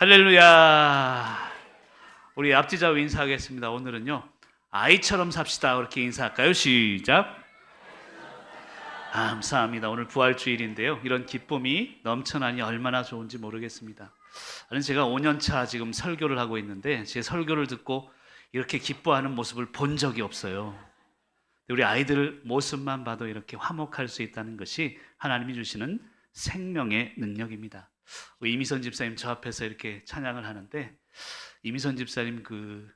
할렐루야. 우리 앞뒤좌우 인사하겠습니다. 오늘은요, 아이처럼 삽시다. 그렇게 인사할까요? 시작. 감사합니다. 오늘 부활주일인데요, 이런 기쁨이 넘쳐나니 얼마나 좋은지 모르겠습니다. 제가 5년차 지금 설교를 하고 있는데 제 설교를 듣고 이렇게 기뻐하는 모습을 본 적이 없어요. 우리 아이들 모습만 봐도 이렇게 화목할 수 있다는 것이 하나님이 주시는 생명의 능력입니다. 이미선 집사님 저 앞에서 이렇게 찬양을 하는데, 이미선 집사님 그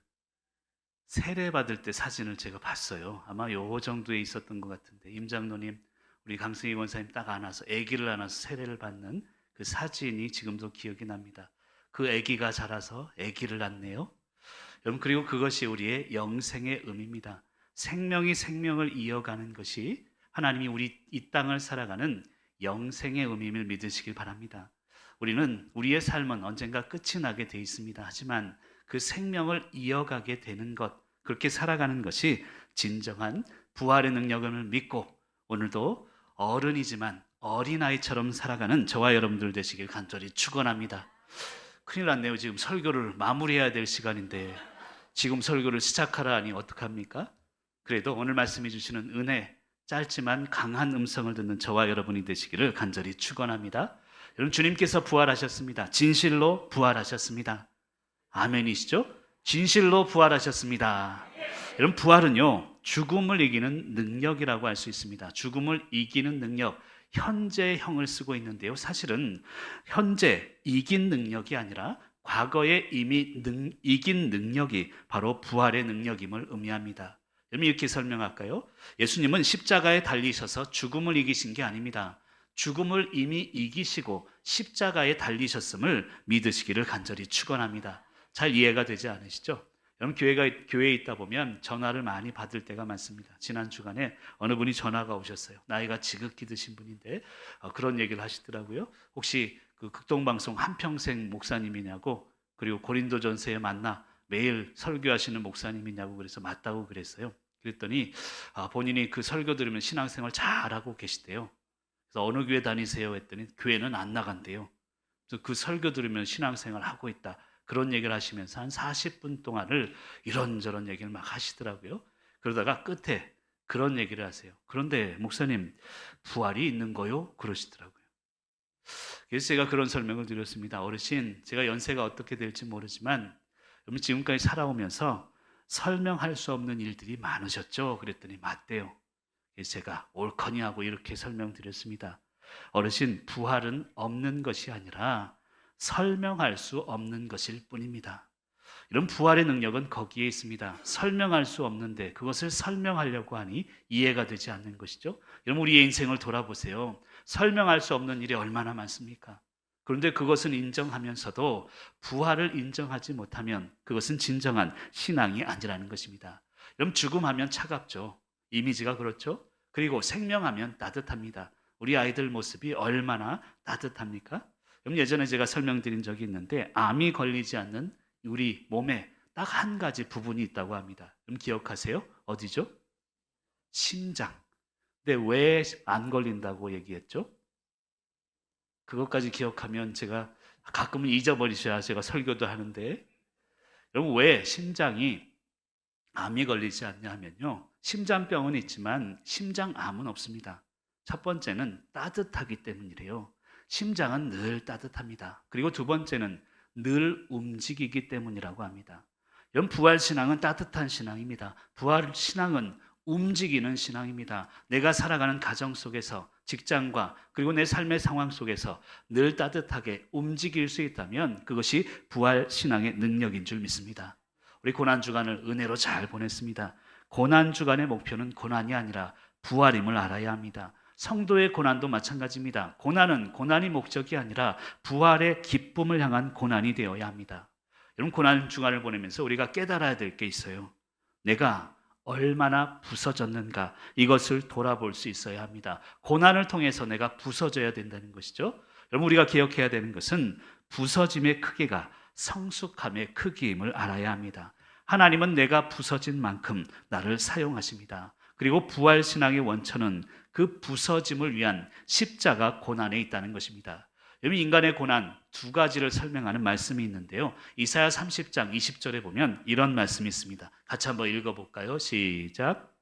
세례 받을 때 사진을 제가 봤어요. 아마 요 정도에 있었던 것 같은데, 임장로님, 우리 강승희 원사님 딱 안아서, 아기를 안아서 세례를 받는 그 사진이 지금도 기억이 납니다. 그 아기가 자라서 아기를 낳네요. 여러분, 그리고 그것이 우리의 영생의 의미입니다. 생명이 생명을 이어가는 것이 하나님이 우리 이 땅을 살아가는 영생의 의미를 믿으시길 바랍니다. 우리는 우리의 삶은 언젠가 끝이 나게 돼 있습니다. 하지만 그 생명을 이어가게 되는 것, 그렇게 살아가는 것이 진정한 부활의 능력을 믿고, 오늘도 어른이지만 어린아이처럼 살아가는 저와 여러분들 되시길 간절히 축원합니다. 큰일 났네요. 지금 설교를 마무리해야 될 시간인데 지금 설교를 시작하라 하니 어떡합니까? 그래도 오늘 말씀해 주시는 은혜, 짧지만 강한 음성을 듣는 저와 여러분이 되시기를 간절히 축원합니다. 여러분, 주님께서 부활하셨습니다. 진실로 부활하셨습니다. 아멘이시죠? 진실로 부활하셨습니다. 여러분, 부활은요, 죽음을 이기는 능력이라고 할 수 있습니다. 죽음을 이기는 능력, 현재형을 쓰고 있는데요, 사실은 현재 이긴 능력이 아니라 과거에 이미 이긴 능력이 바로 부활의 능력임을 의미합니다. 여러분, 이렇게 설명할까요? 예수님은 십자가에 달리셔서 죽음을 이기신 게 아닙니다. 죽음을 이미 이기시고 십자가에 달리셨음을 믿으시기를 간절히 축원합니다. 잘 이해가 되지 않으시죠? 여러분, 교회에 있다 보면 전화를 많이 받을 때가 많습니다. 지난 주간에 어느 분이 전화가 오셨어요. 나이가 지극히 드신 분인데 그런 얘기를 하시더라고요. 혹시 그 극동방송 한평생 목사님이냐고, 그리고 고린도전서에 만나 매일 설교하시는 목사님이냐고, 그래서 맞다고 그랬어요. 그랬더니 본인이 그 설교 들으면 신앙생활 잘하고 계시대요. 그래서 어느 교회 다니세요? 했더니 교회는 안 나간대요. 그래서 그 설교 들으면 신앙생활 하고 있다, 그런 얘기를 하시면서 한 40분 동안을 이런저런 얘기를 막 하시더라고요. 그러다가 끝에 그런 얘기를 하세요. 그런데 목사님, 부활이 있는 거요? 그러시더라고요. 그래서 제가 그런 설명을 드렸습니다. 어르신, 제가 연세가 어떻게 될지 모르지만 여러분, 지금까지 살아오면서 설명할 수 없는 일들이 많으셨죠? 그랬더니 맞대요. 그래서 제가 옳거니 하고 이렇게 설명드렸습니다. 어르신, 부활은 없는 것이 아니라 설명할 수 없는 것일 뿐입니다. 이런 부활의 능력은 거기에 있습니다. 설명할 수 없는데 그것을 설명하려고 하니 이해가 되지 않는 것이죠. 여러분, 우리의 인생을 돌아보세요. 설명할 수 없는 일이 얼마나 많습니까? 그런데 그것은 인정하면서도 부활을 인정하지 못하면 그것은 진정한 신앙이 아니라는 것입니다. 여러분, 죽음하면 차갑죠. 이미지가 그렇죠. 그리고 생명하면 따뜻합니다. 우리 아이들 모습이 얼마나 따뜻합니까? 그럼 예전에 제가 설명드린 적이 있는데, 암이 걸리지 않는 우리 몸에 딱 한 가지 부분이 있다고 합니다. 그럼 기억하세요? 어디죠? 심장. 근데 왜 안 걸린다고 얘기했죠? 그것까지 기억하면 제가 가끔은 잊어버리셔야 제가 설교도 하는데, 여러분, 왜 심장이 암이 걸리지 않냐 하면요, 심장병은 있지만 심장암은 없습니다. 첫 번째는 따뜻하기 때문이래요. 심장은 늘 따뜻합니다. 그리고 두 번째는 늘 움직이기 때문이라고 합니다. 여러분, 부활신앙은 따뜻한 신앙입니다. 부활신앙은 움직이는 신앙입니다. 내가 살아가는 가정 속에서, 직장과 그리고 내 삶의 상황 속에서 늘 따뜻하게 움직일 수 있다면 그것이 부활신앙의 능력인 줄 믿습니다. 우리 고난주간을 은혜로 잘 보냈습니다. 고난주간의 목표는 고난이 아니라 부활임을 알아야 합니다. 성도의 고난도 마찬가지입니다. 고난은 고난이 목적이 아니라 부활의 기쁨을 향한 고난이 되어야 합니다. 여러분, 고난주간을 보내면서 우리가 깨달아야 될 게 있어요. 내가 얼마나 부서졌는가, 이것을 돌아볼 수 있어야 합니다. 고난을 통해서 내가 부서져야 된다는 것이죠. 여러분, 우리가 기억해야 되는 것은 부서짐의 크기가 성숙함의 크기임을 알아야 합니다. 하나님은 내가 부서진 만큼 나를 사용하십니다. 그리고 부활신앙의 원천은 그 부서짐을 위한 십자가 고난에 있다는 것입니다. 여러분, 인간의 고난 두 가지를 설명하는 말씀이 있는데요. 이사야 30장 20절에 보면 이런 말씀이 있습니다. 같이 한번 읽어볼까요? 시작.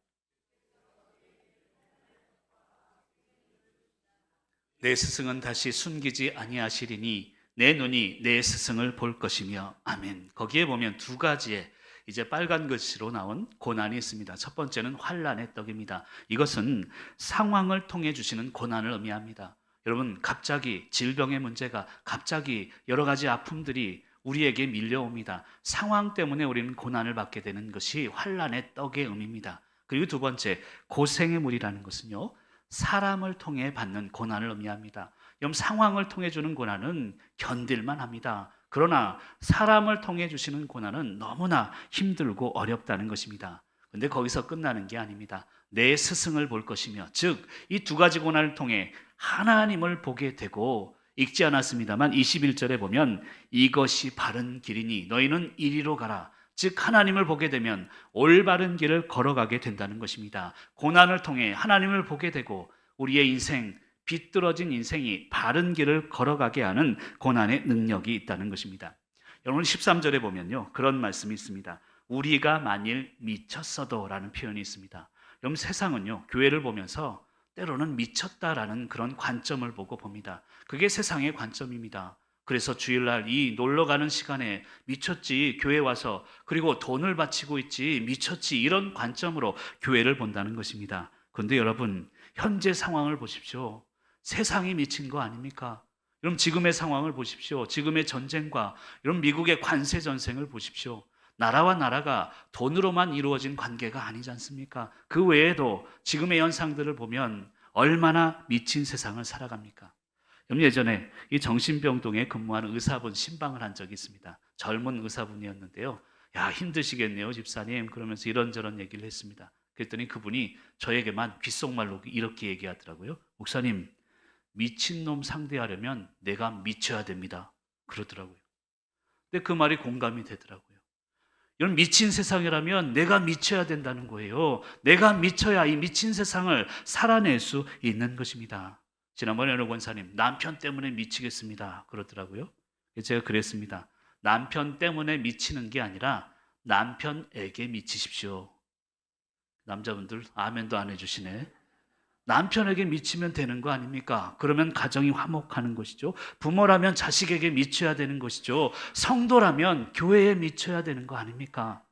내 스승은 다시 숨기지 아니하시리니 내 눈이 내 스승을 볼 것이며. 아멘. 거기에 보면 두 가지의 이제 빨간 글씨로 나온 고난이 있습니다. 첫 번째는 환난의 떡입니다. 이것은 상황을 통해 주시는 고난을 의미합니다. 여러분, 갑자기 질병의 문제가, 갑자기 여러 가지 아픔들이 우리에게 밀려옵니다. 상황 때문에 우리는 고난을 받게 되는 것이 환난의 떡의 의미입니다. 그리고 두 번째, 고생의 물이라는 것은요, 사람을 통해 받는 고난을 의미합니다. 여러분, 상황을 통해 주는 고난은 견딜만 합니다. 그러나 사람을 통해 주시는 고난은 너무나 힘들고 어렵다는 것입니다. 그런데 거기서 끝나는 게 아닙니다. 내 스승을 볼 것이며, 즉 이 두 가지 고난을 통해 하나님을 보게 되고, 읽지 않았습니다만 21절에 보면 이것이 바른 길이니 너희는 이리로 가라. 즉 하나님을 보게 되면 올바른 길을 걸어가게 된다는 것입니다. 고난을 통해 하나님을 보게 되고 우리의 인생, 비뚤어진 인생이 바른 길을 걸어가게 하는 고난의 능력이 있다는 것입니다. 여러분, 13절에 보면요, 그런 말씀이 있습니다. 우리가 만일 미쳤어도 라는 표현이 있습니다. 여러분, 세상은요, 교회를 보면서 때로는 미쳤다라는 그런 관점을 보고 봅니다. 그게 세상의 관점입니다. 그래서 주일날 이 놀러가는 시간에 미쳤지, 교회 와서, 그리고 돈을 바치고 있지, 미쳤지, 이런 관점으로 교회를 본다는 것입니다. 그런데 여러분, 현재 상황을 보십시오. 세상이 미친 거 아닙니까? 여러분, 지금의 상황을 보십시오. 지금의 전쟁과 여러분, 미국의 관세 전쟁을 보십시오. 나라와 나라가 돈으로만 이루어진 관계가 아니지 않습니까? 그 외에도 지금의 현상들을 보면 얼마나 미친 세상을 살아갑니까? 여러분, 예전에 이 정신병동에 근무하는 의사분 신방을 한 적이 있습니다. 젊은 의사분이었는데요. 야, 힘드시겠네요, 집사님. 그러면서 이런저런 얘기를 했습니다. 그랬더니 그분이 저에게만 귓속말로 이렇게 얘기하더라고요. 목사님, 미친놈 상대하려면 내가 미쳐야 됩니다. 그러더라고요. 근데 그 말이 공감이 되더라고요. 이런 미친 세상이라면 내가 미쳐야 된다는 거예요. 내가 미쳐야 이 미친 세상을 살아낼 수 있는 것입니다. 지난번에 어느 권사님, 남편 때문에 미치겠습니다. 그러더라고요. 제가 그랬습니다. 남편 때문에 미치는 게 아니라 남편에게 미치십시오. 남자분들 아멘도 안 해주시네. 남편에게 미치면 되는 거 아닙니까? 그러면 가정이 화목하는 것이죠. 부모라면 자식에게 미쳐야 되는 것이죠. 성도라면 교회에 미쳐야 되는 거 아닙니까?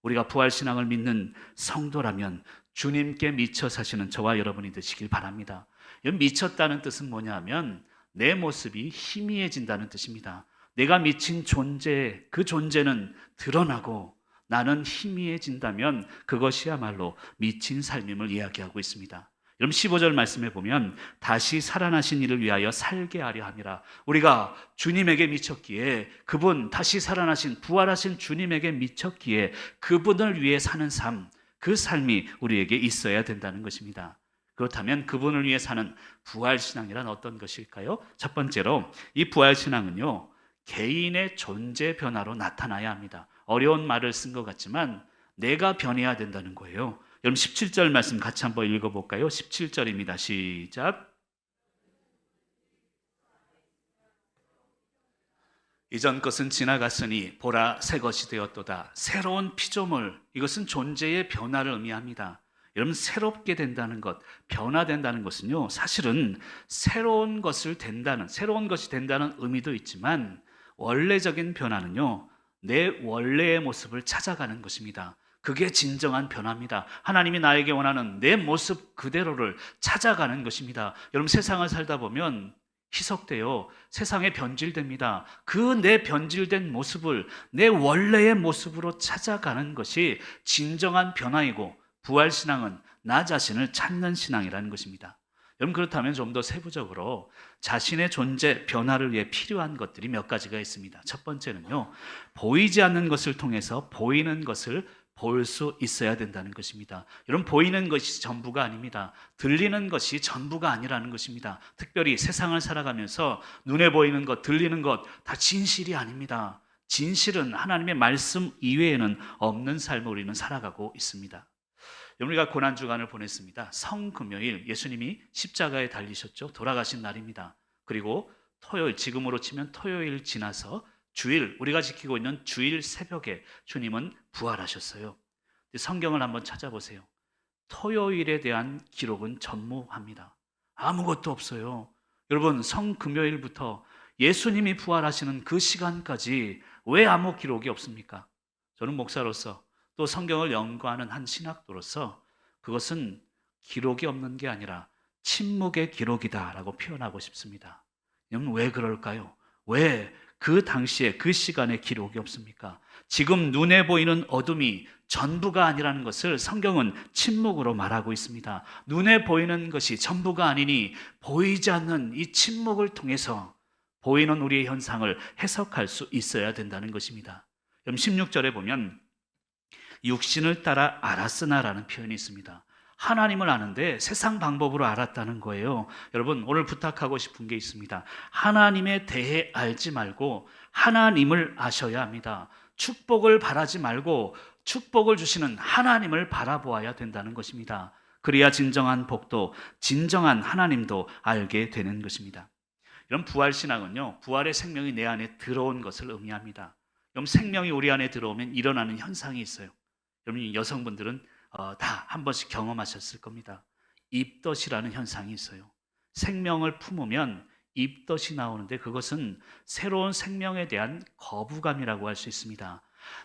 우리가 부활신앙을 믿는 성도라면 주님께 미쳐 사시는 저와 여러분이 되시길 바랍니다. 미쳤다는 뜻은 뭐냐 하면 내 모습이 희미해진다는 뜻입니다. 내가 미친 존재, 그 존재는 드러나고 나는 희미해진다면 그것이야말로 미친 삶임을 이야기하고 있습니다. 여러분, 15절 말씀에 보면 다시 살아나신 이를 위하여 살게 하려 함이라. 우리가 주님에게 미쳤기에, 그분 다시 살아나신 부활하신 주님에게 미쳤기에 그분을 위해 사는 삶, 그 삶이 우리에게 있어야 된다는 것입니다. 그렇다면 그분을 위해 사는 부활신앙이란 어떤 것일까요? 첫 번째로 이 부활신앙은요, 개인의 존재 변화로 나타나야 합니다. 어려운 말을 쓴 것 같지만 내가 변해야 된다는 거예요. 여러분, 17절 말씀 같이 한번 읽어볼까요? 17절입니다. 시작. 이전 것은 지나갔으니 보라 새 것이 되었도다. 새로운 피조물, 이것은 존재의 변화를 의미합니다. 여러분, 새롭게 된다는 것, 변화된다는 것은요, 사실은 새로운 것이 된다는 의미도 있지만 원래적인 변화는요, 내 원래의 모습을 찾아가는 것입니다. 그게 진정한 변화입니다. 하나님이 나에게 원하는 내 모습 그대로를 찾아가는 것입니다. 여러분, 세상을 살다 보면 희석되어 세상에 변질됩니다. 그 내 변질된 모습을 내 원래의 모습으로 찾아가는 것이 진정한 변화이고, 부활신앙은 나 자신을 찾는 신앙이라는 것입니다. 여러분, 그렇다면 좀 더 세부적으로 자신의 존재 변화를 위해 필요한 것들이 몇 가지가 있습니다. 첫 번째는요, 보이지 않는 것을 통해서 보이는 것을 볼 수 있어야 된다는 것입니다. 여러분, 보이는 것이 전부가 아닙니다. 들리는 것이 전부가 아니라는 것입니다. 특별히 세상을 살아가면서 눈에 보이는 것, 들리는 것 다 진실이 아닙니다. 진실은 하나님의 말씀 이외에는 없는 삶을 우리는 살아가고 있습니다. 우리가 고난주간을 보냈습니다. 성금요일, 예수님이 십자가에 달리셨죠. 돌아가신 날입니다. 그리고 토요일, 지금으로 치면 토요일 지나서 주일, 우리가 지키고 있는 주일 새벽에 주님은 부활하셨어요. 성경을 한번 찾아보세요. 토요일에 대한 기록은 전무합니다. 아무것도 없어요. 여러분, 성금요일부터 예수님이 부활하시는 그 시간까지 왜 아무 기록이 없습니까? 저는 목사로서 또 성경을 연구하는 한 신학도로서 그것은 기록이 없는 게 아니라 침묵의 기록이다라고 표현하고 싶습니다. 여러분, 왜 그럴까요? 왜 그 당시에 그 시간에 기록이 없습니까? 지금 눈에 보이는 어둠이 전부가 아니라는 것을 성경은 침묵으로 말하고 있습니다. 눈에 보이는 것이 전부가 아니니 보이지 않는 이 침묵을 통해서 보이는 우리의 현상을 해석할 수 있어야 된다는 것입니다. 그럼 16절에 보면 육신을 따라 알았으나라는 표현이 있습니다. 하나님을 아는데 세상 방법으로 알았다는 거예요. 여러분, 오늘 부탁하고 싶은 게 있습니다. 하나님에 대해 알지 말고 하나님을 아셔야 합니다. 축복을 바라지 말고 축복을 주시는 하나님을 바라보아야 된다는 것입니다. 그래야 진정한 복도, 진정한 하나님도 알게 되는 것입니다. 이런 부활신앙은요, 부활의 생명이 내 안에 들어온 것을 의미합니다. 그럼 생명이 우리 안에 들어오면 일어나는 현상이 있어요. 여러분, 여성분들은 다 한 번씩 경험하셨을 겁니다. 입덧이라는 현상이 있어요. 생명을 품으면 입덧이 나오는데 그것은 새로운 생명에 대한 거부감이라고 할 수 있습니다.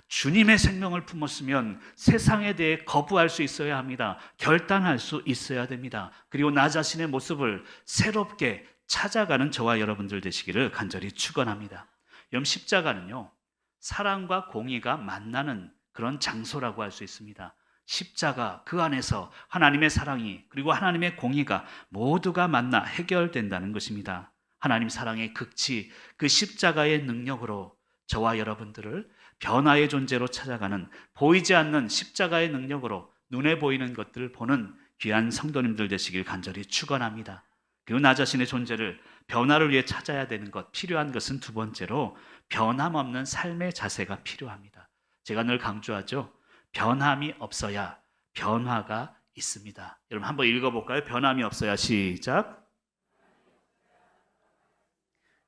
주님의 생명을 품었으면 세상에 대해 거부할 수 있어야 합니다. 결단할 수 있어야 됩니다. 그리고 나 자신의 모습을 새롭게 찾아가는 저와 여러분들 되시기를 간절히 축원합니다. 여러분, 십자가는요, 사랑과 공의가 만나는 그런 장소라고 할 수 있습니다. 십자가, 그 안에서 하나님의 사랑이 그리고 하나님의 공의가 모두가 만나 해결된다는 것입니다. 하나님 사랑의 극치, 그 십자가의 능력으로 저와 여러분들을 변화의 존재로 찾아가는, 보이지 않는 십자가의 능력으로 눈에 보이는 것들을 보는 귀한 성도님들 되시길 간절히 축원합니다. 그리고 나 자신의 존재를 변화를 위해 찾아야 되는 것, 필요한 것은 두 번째로 변함없는 삶의 자세가 필요합니다. 제가 늘 강조하죠. 변함이 없어야 변화가 있습니다. 여러분, 한번 읽어볼까요? 변함이 없어야. 시작.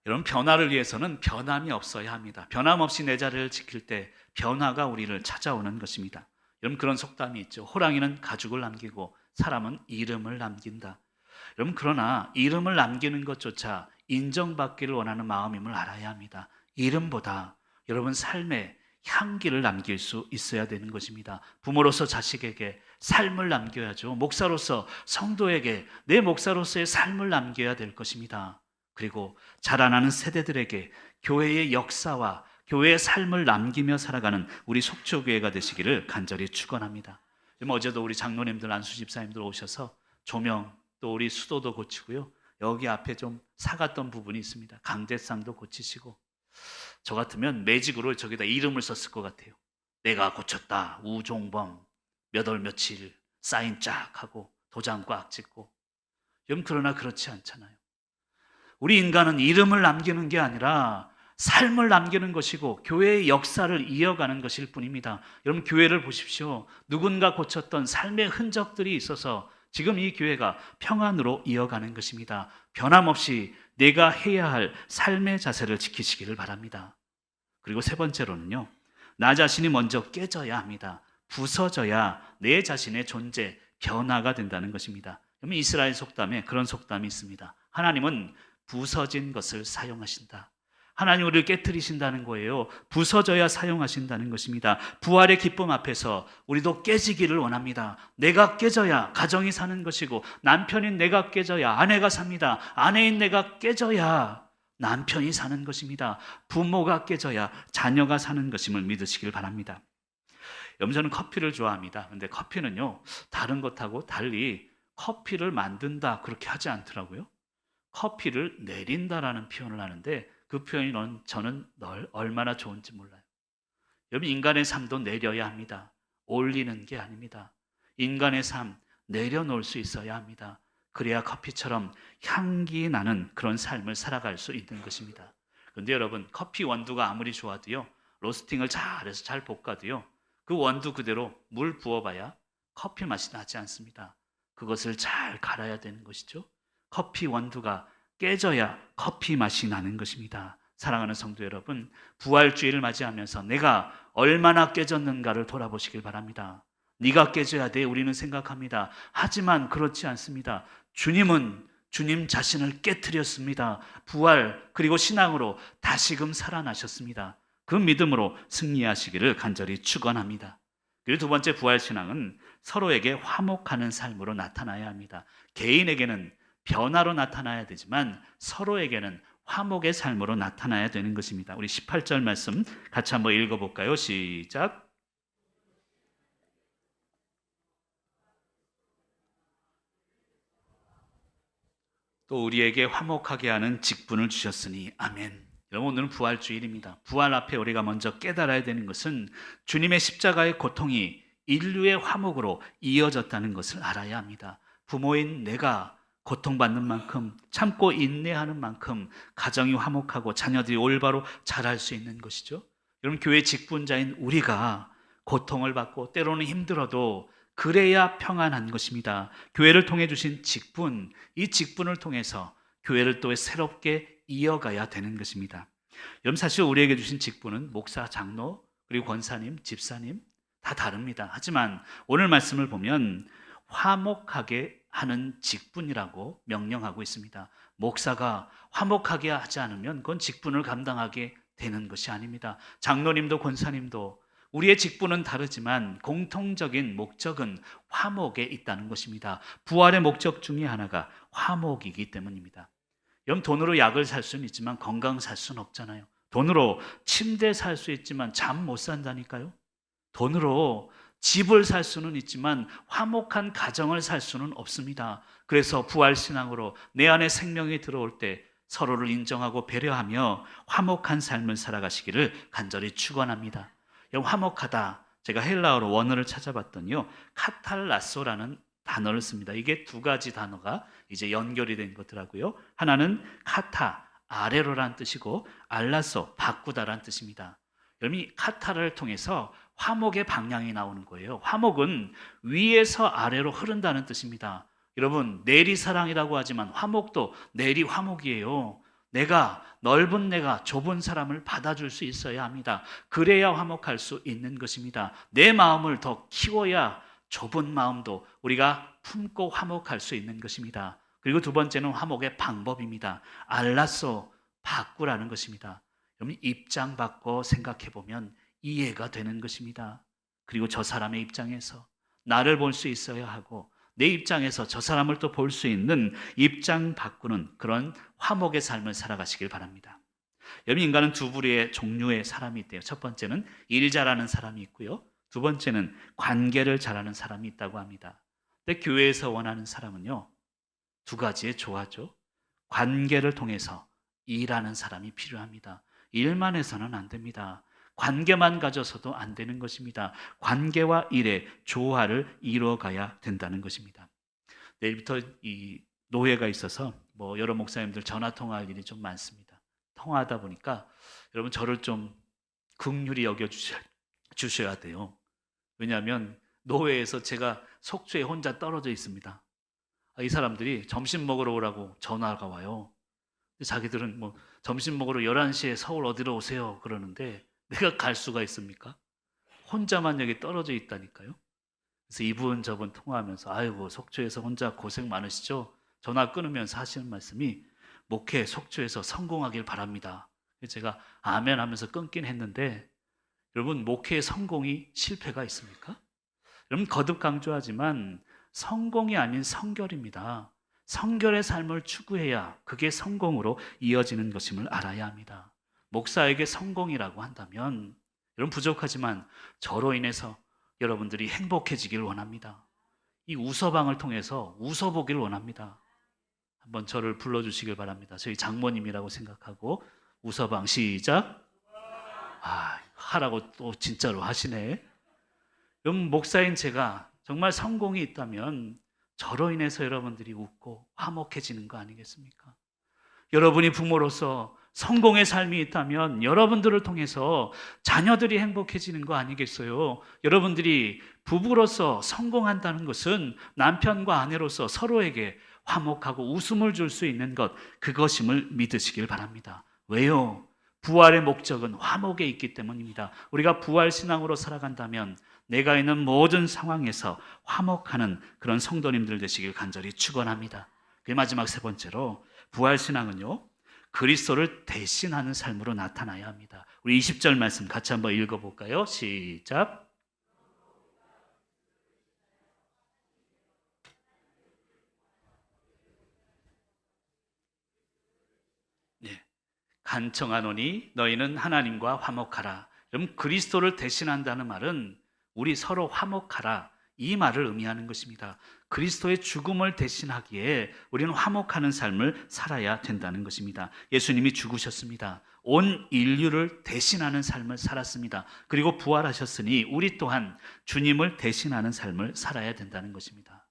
여러분, 변화를 위해서는 변함이 없어야 합니다. 변함없이 내 자리를 지킬 때 변화가 우리를 찾아오는 것입니다. 여러분, 그런 속담이 있죠. 호랑이는 가죽을 남기고 사람은 이름을 남긴다. 여러분, 그러나 이름을 남기는 것조차 인정받기를 원하는 마음임을 알아야 합니다. 이름보다 여러분 삶의 향기를 남길 수 있어야 되는 것입니다. 부모로서 자식에게 삶을 남겨야죠. 목사로서 성도에게 내 목사로서의 삶을 남겨야 될 것입니다. 그리고 자라나는 세대들에게 교회의 역사와 교회의 삶을 남기며 살아가는 우리 속초교회가 되시기를 간절히 축원합니다. 어제도 우리 장로님들, 안수 집사님들 오셔서 조명, 또 우리 수도도 고치고요. 여기 앞에 좀 사갔던 부분이 있습니다. 강제상도 고치시고, 저 같으면 매직으로 저기다 이름을 썼을 것 같아요. 내가 고쳤다, 우종범, 몇 월 며칠, 사인 쫙 하고 도장 꽉 찍고. 여러분, 그러나 그렇지 않잖아요. 우리 인간은 이름을 남기는 게 아니라 삶을 남기는 것이고 교회의 역사를 이어가는 것일 뿐입니다. 여러분, 교회를 보십시오. 누군가 고쳤던 삶의 흔적들이 있어서 지금 이 교회가 평안으로 이어가는 것입니다. 변함없이 내가 해야 할 삶의 자세를 지키시기를 바랍니다. 그리고 세 번째로는요, 나 자신이 먼저 깨져야 합니다. 부서져야 내 자신의 존재, 변화가 된다는 것입니다. 그러면 이스라엘 속담에 그런 속담이 있습니다. 하나님은 부서진 것을 사용하신다. 하나님 우리를 깨트리신다는 거예요. 부서져야 사용하신다는 것입니다. 부활의 기쁨 앞에서 우리도 깨지기를 원합니다. 내가 깨져야 가정이 사는 것이고, 남편인 내가 깨져야 아내가 삽니다. 아내인 내가 깨져야 남편이 사는 것입니다. 부모가 깨져야 자녀가 사는 것임을 믿으시길 바랍니다. 여러분, 저는 커피를 좋아합니다. 그런데 커피는요, 다른 것하고 달리 커피를 만든다 그렇게 하지 않더라고요. 커피를 내린다라는 표현을 하는데 그 표현이 저는 얼마나 좋은지 몰라요. 여러분, 인간의 삶도 내려야 합니다. 올리는 게 아닙니다. 인간의 삶 내려놓을 수 있어야 합니다. 그래야 커피처럼 향기 나는 그런 삶을 살아갈 수 있는 것입니다. 그런데 여러분, 커피 원두가 아무리 좋아도요, 로스팅을 잘해서 잘 볶아도요, 그 원두 그대로 물 부어봐야 커피 맛이 나지 않습니다. 그것을 잘 갈아야 되는 것이죠. 커피 원두가 깨져야 커피 맛이 나는 것입니다. 사랑하는 성도 여러분, 부활주의를 맞이하면서 내가 얼마나 깨졌는가를 돌아보시길 바랍니다. 네가 깨져야 돼 우리는 생각합니다. 하지만 그렇지 않습니다. 주님은 주님 자신을 깨트렸습니다. 부활 그리고 신앙으로 다시금 살아나셨습니다. 그 믿음으로 승리하시기를 간절히 축원합니다. 그리고 두 번째 부활신앙은 서로에게 화목하는 삶으로 나타나야 합니다. 개인에게는 변화로 나타나야 되지만 서로에게는 화목의 삶으로 나타나야 되는 것입니다. 우리 18절 말씀 같이 한번 읽어볼까요? 시작. 또 우리에게 화목하게 하는 직분을 주셨으니 아멘. 여러분, 오늘은 부활주일입니다. 부활 앞에 우리가 먼저 깨달아야 되는 것은 주님의 십자가의 고통이 인류의 화목으로 이어졌다는 것을 알아야 합니다. 부모인 내가 고통받는 만큼, 참고 인내하는 만큼 가정이 화목하고 자녀들이 올바로 자랄 수 있는 것이죠. 여러분, 교회 직분자인 우리가 고통을 받고 때로는 힘들어도 그래야 평안한 것입니다. 교회를 통해 주신 직분, 이 직분을 통해서 교회를 또 새롭게 이어가야 되는 것입니다. 여러분, 사실 우리에게 주신 직분은 목사, 장로, 그리고 권사님, 집사님 다 다릅니다. 하지만 오늘 말씀을 보면 화목하게 하는 직분이라고 명령하고 있습니다. 목사가 화목하게 하지 않으면 그건 직분을 감당하게 되는 것이 아닙니다. 장로님도 권사님도 우리의 직분은 다르지만 공통적인 목적은 화목에 있다는 것입니다. 부활의 목적 중에 하나가 화목이기 때문입니다. 여러분, 돈으로 약을 살 수는 있지만 건강 살 수는 없잖아요. 돈으로 침대 살 수 있지만 잠 못 산다니까요. 돈으로 집을 살 수는 있지만 화목한 가정을 살 수는 없습니다. 그래서 부활신앙으로 내 안에 생명이 들어올 때 서로를 인정하고 배려하며 화목한 삶을 살아가시기를 간절히 축원합니다. 화목하다, 제가 헬라어로 원어를 찾아봤더니요, 카탈라소라는 단어를 씁니다. 이게 두 가지 단어가 이제 연결이 된 거더라고요. 하나는 카타, 아래로란 뜻이고 알라소, 바꾸다란 뜻입니다. 여러분, 이 카타를 통해서 화목의 방향이 나오는 거예요. 화목은 위에서 아래로 흐른다는 뜻입니다. 여러분, 내리사랑이라고 하지만 화목도 내리화목이에요. 내가 넓은 내가 좁은 사람을 받아줄 수 있어야 합니다. 그래야 화목할 수 있는 것입니다. 내 마음을 더 키워야 좁은 마음도 우리가 품고 화목할 수 있는 것입니다. 그리고 두 번째는 화목의 방법입니다. 알라소, 바꾸라는 것입니다. 여러분, 입장 바꿔 생각해 보면 이해가 되는 것입니다. 그리고 저 사람의 입장에서 나를 볼 수 있어야 하고 내 입장에서 저 사람을 또 볼 수 있는 입장 바꾸는 그런 화목의 삶을 살아가시길 바랍니다. 여러분, 인간은 두 부류의 종류의 사람이 있대요. 첫 번째는 일 잘하는 사람이 있고요. 두 번째는 관계를 잘하는 사람이 있다고 합니다. 근데 교회에서 원하는 사람은요, 두 가지의 조화죠. 관계를 통해서 일하는 사람이 필요합니다. 일만 해서는 안 됩니다. 관계만 가져서도 안 되는 것입니다. 관계와 일의 조화를 이루어가야 된다는 것입니다. 내일부터 이 노회가 있어서 여러 목사님들 전화 통화할 일이 좀 많습니다. 통화하다 보니까 여러분, 저를 좀 긍휼히 여겨 주셔야 돼요. 왜냐하면 노회에서 제가 속초에 혼자 떨어져 있습니다. 이 사람들이 점심 먹으러 오라고 전화가 와요. 자기들은 점심 먹으러 11시에 서울 어디로 오세요 그러는데 내가 갈 수가 있습니까? 혼자만 여기 떨어져 있다니까요. 그래서 이분 저분 통화하면서 아이고, 속초에서 혼자 고생 많으시죠? 전화 끊으면서 하시는 말씀이 목회 속초에서 성공하길 바랍니다. 제가 아멘 하면서 끊긴 했는데, 여러분, 목회의 성공이 실패가 있습니까? 여러분, 거듭 강조하지만 성공이 아닌 성결입니다. 성결의 삶을 추구해야 그게 성공으로 이어지는 것임을 알아야 합니다. 목사에게 성공이라고 한다면 여러분, 부족하지만 저로 인해서 여러분들이 행복해지길 원합니다. 이 우서방을 통해서 웃어보길 원합니다. 한번 저를 불러주시길 바랍니다. 저희 장모님이라고 생각하고 우서방 시작. 하라고 또 진짜로 하시네. 여러분, 목사인 제가 정말 성공이 있다면 저로 인해서 여러분들이 웃고 화목해지는 거 아니겠습니까? 여러분이 부모로서 성공의 삶이 있다면 여러분들을 통해서 자녀들이 행복해지는 거 아니겠어요? 여러분들이 부부로서 성공한다는 것은 남편과 아내로서 서로에게 화목하고 웃음을 줄 수 있는 것, 그것임을 믿으시길 바랍니다. 왜요? 부활의 목적은 화목에 있기 때문입니다. 우리가 부활 신앙으로 살아간다면 내가 있는 모든 상황에서 화목하는 그런 성도님들 되시길 간절히 축원합니다. 그 마지막 세 번째로, 부활 신앙은요, 그리스도를 대신하는 삶으로 나타나야 합니다. 우리 20절 말씀 같이 한번 읽어볼까요? 시작. 네. 간청하노니 너희는 하나님과 화목하라. 그럼 그리스도를 대신한다는 말은 우리 서로 화목하라, 이 말을 의미하는 것입니다. 그리스도의 죽음을 대신하기에 우리는 화목하는 삶을 살아야 된다는 것입니다. 예수님이 죽으셨습니다. 온 인류를 대신하는 삶을 살았습니다. 그리고 부활하셨으니 우리 또한 주님을 대신하는 삶을 살아야 된다는 것입니다.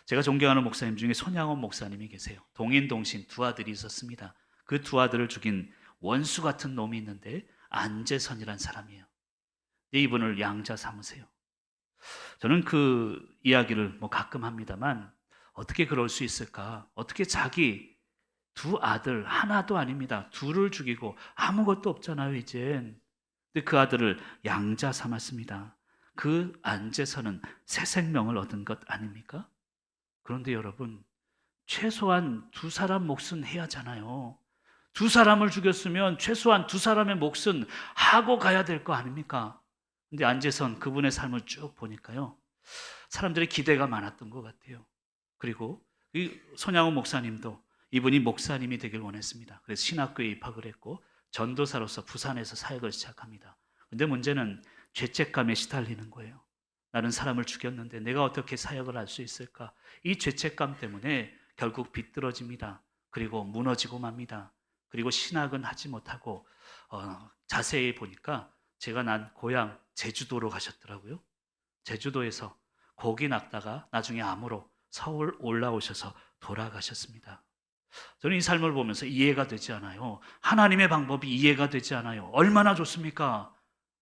제가 존경하는 목사님 중에 손양원 목사님이 계세요. 동인동신 두 아들이 있었습니다. 그 두 아들을 죽인 원수 같은 놈이 있는데 안재선이란 사람이에요. 이분을 양자 삼으세요. 저는 그 이야기를 가끔 합니다만, 어떻게 그럴 수 있을까? 어떻게 자기 두 아들, 하나도 아닙니다, 둘을 죽이고 아무것도 없잖아요 이젠. 근데 그 아들을 양자 삼았습니다. 그 안재선은 새 생명을 얻은 것 아닙니까? 그런데 여러분, 최소한 두 사람 몫은 해야 하잖아요. 두 사람을 죽였으면 최소한 두 사람의 몫은 하고 가야 될 거 아닙니까? 근데 안재선 그분의 삶을 쭉 보니까요, 사람들의 기대가 많았던 것 같아요. 그리고 이 손양호 목사님도 이분이 목사님이 되길 원했습니다. 그래서 신학교에 입학을 했고 전도사로서 부산에서 사역을 시작합니다. 근데 문제는 죄책감에 시달리는 거예요. 나는 사람을 죽였는데 내가 어떻게 사역을 할 수 있을까? 이 죄책감 때문에 결국 비뚤어집니다. 그리고 무너지고 맙니다. 그리고 신학은 하지 못하고 자세히 보니까 제가 난 고향 제주도로 가셨더라고요. 제주도에서 고기 낚다가 나중에 암으로 서울 올라오셔서 돌아가셨습니다. 저는 이 삶을 보면서 이해가 되지 않아요. 하나님의 방법이 이해가 되지 않아요. 얼마나 좋습니까?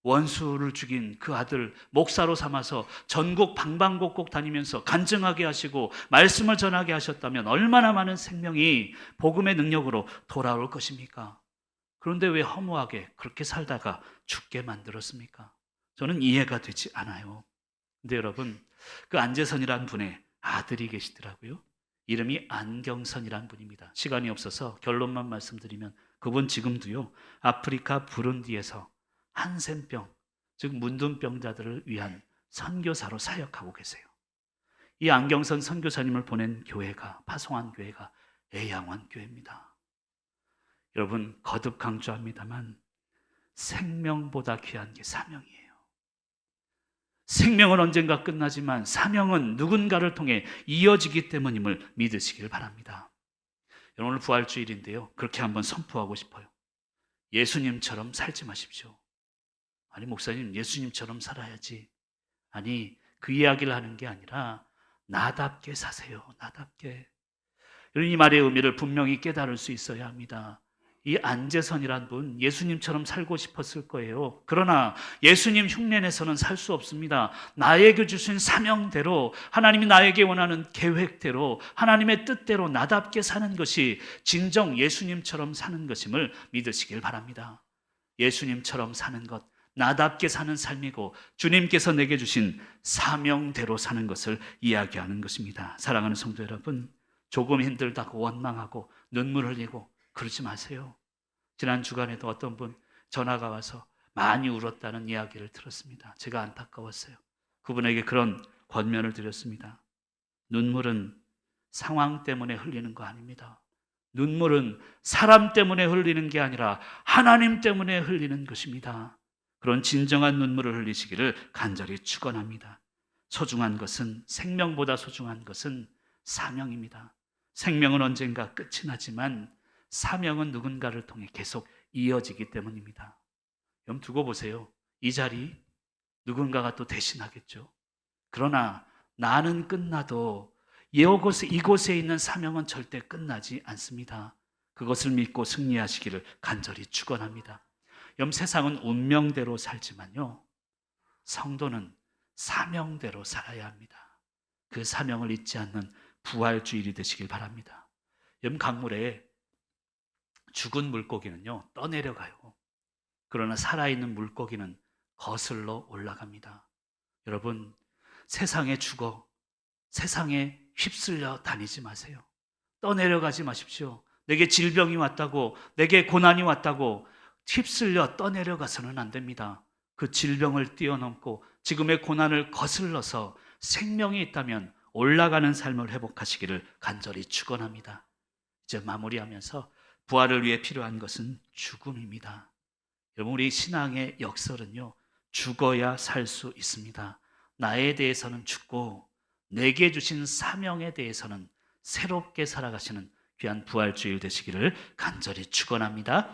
원수를 죽인 그 아들 목사로 삼아서 전국 방방곡곡 다니면서 간증하게 하시고 말씀을 전하게 하셨다면 얼마나 많은 생명이 복음의 능력으로 돌아올 것입니까? 그런데 왜 허무하게 그렇게 살다가 죽게 만들었습니까? 저는 이해가 되지 않아요. 근데 여러분, 그 안재선이란 분의 아들이 계시더라고요. 이름이 안경선이란 분입니다. 시간이 없어서 결론만 말씀드리면 그분 지금도요, 아프리카 부룬디에서 한센병, 즉 문둥병자들을 위한 선교사로 사역하고 계세요. 이 안경선 선교사님을 보낸 교회가, 파송한 교회가 애양원 교회입니다. 여러분, 거듭 강조합니다만 생명보다 귀한 게 사명이에요. 생명은 언젠가 끝나지만 사명은 누군가를 통해 이어지기 때문임을 믿으시길 바랍니다. 여러분, 오늘 부활주일인데요, 그렇게 한번 선포하고 싶어요. 예수님처럼 살지 마십시오. 아니 목사님, 예수님처럼 살아야지. 아니, 그 이야기를 하는 게 아니라 나답게 사세요. 나답게. 이 말의 의미를 분명히 깨달을 수 있어야 합니다. 이 안재선이란 분, 예수님처럼 살고 싶었을 거예요. 그러나 예수님 흉내내서는 살 수 없습니다. 나에게 주신 사명대로, 하나님이 나에게 원하는 계획대로, 하나님의 뜻대로 나답게 사는 것이 진정 예수님처럼 사는 것임을 믿으시길 바랍니다. 예수님처럼 사는 것, 나답게 사는 삶이고 주님께서 내게 주신 사명대로 사는 것을 이야기하는 것입니다. 사랑하는 성도 여러분, 조금 힘들다고 원망하고 눈물 흘리고 그러지 마세요. 지난 주간에도 어떤 분 전화가 와서 많이 울었다는 이야기를 들었습니다. 제가 안타까웠어요. 그분에게 그런 권면을 드렸습니다. 눈물은 상황 때문에 흘리는 거 아닙니다. 눈물은 사람 때문에 흘리는 게 아니라 하나님 때문에 흘리는 것입니다. 그런 진정한 눈물을 흘리시기를 간절히 축원합니다. 소중한 것은, 생명보다 소중한 것은 사명입니다. 생명은 언젠가 끝이 나지만 사명은 누군가를 통해 계속 이어지기 때문입니다. 여러분, 두고 보세요. 이 자리 누군가가 또 대신하겠죠. 그러나 나는 끝나도 이곳에 있는 사명은 절대 끝나지 않습니다. 그것을 믿고 승리하시기를 간절히 축원합니다. 세상은 운명대로 살지만요, 성도는 사명대로 살아야 합니다. 그 사명을 잊지 않는 부활주일이 되시길 바랍니다. 여러분, 강물에 죽은 물고기는요 떠내려가요. 그러나 살아있는 물고기는 거슬러 올라갑니다. 여러분, 세상에 죽어 세상에 휩쓸려 다니지 마세요. 떠내려가지 마십시오. 내게 질병이 왔다고, 내게 고난이 왔다고 휩쓸려 떠내려가서는 안 됩니다. 그 질병을 뛰어넘고 지금의 고난을 거슬러서 생명이 있다면 올라가는 삶을 회복하시기를 간절히 축원합니다. 이제 마무리하면서 부활을 위해 필요한 것은 죽음입니다. 여러분, 우리 신앙의 역설은요, 죽어야 살 수 있습니다. 나에 대해서는 죽고 내게 주신 사명에 대해서는 새롭게 살아가시는 귀한 부활주일 되시기를 간절히 축원합니다.